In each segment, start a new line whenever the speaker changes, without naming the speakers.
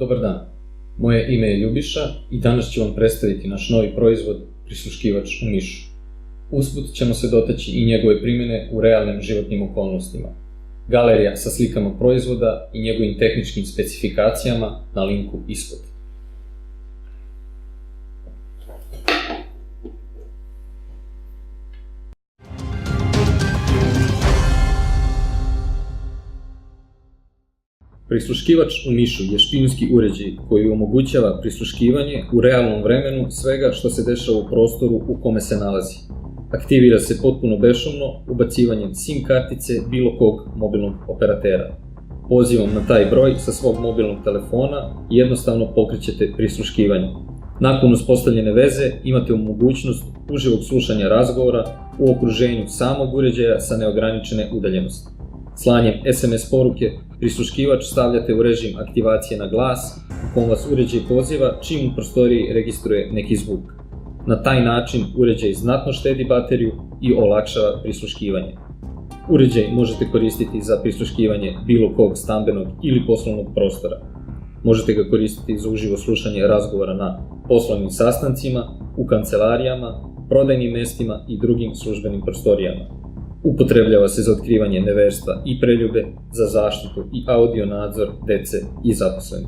Dobar dan, moje ime je Ljubiša i danas ću vam predstaviti naš novi proizvod, prisluškivač u mišu. Usput ćemo se dotaći i njegove primjene u realnim životnim okolnostima. Galerija sa slikama proizvoda i njegovim tehničkim specifikacijama na linku ispod. Prisluškivač u mišu je špijunski uređaj koji omogućava prisluškivanje u realnom vremenu svega što se dešava u prostoru u kome se nalazi. Aktivira se potpuno bešumno ubacivanjem SIM kartice bilo kog mobilnog operatera. Pozivom na taj broj sa svog mobilnog telefona i jednostavno pokrećete prisluškivanje. Nakon uspostavljene veze imate mogućnost uživog slušanja razgovora u okruženju samog uređaja sa neograničene udaljenosti. Slanjem SMS poruke prisluškivač stavljate u režim aktivacije na glas u kom vas uređaj poziva čim u prostoriji registruje neki zvuk. Na taj način uređaj znatno štedi bateriju i olakšava prisluškivanje. Uređaj možete koristiti za prisluškivanje bilo kog stambenog ili poslovnog prostora. Možete ga koristiti za uživo slušanje razgovora na poslovnim sastancima, u kancelarijama, prodajnim mestima i drugim službenim prostorijama. Upotrebljava se za otkrivanje neverstva i preljube, za zaštitu i audio nadzor dece i zaposlenih.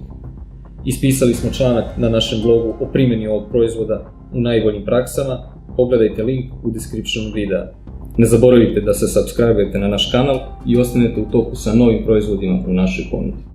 Ispisali smo članak na našem blogu o primjeni ovog proizvoda u najboljim praksama, pogledajte link u descriptionu videa. Ne zaboravite da se subscribe-ujete na naš kanal i ostanete u toku sa novim proizvodima u našoj ponudi.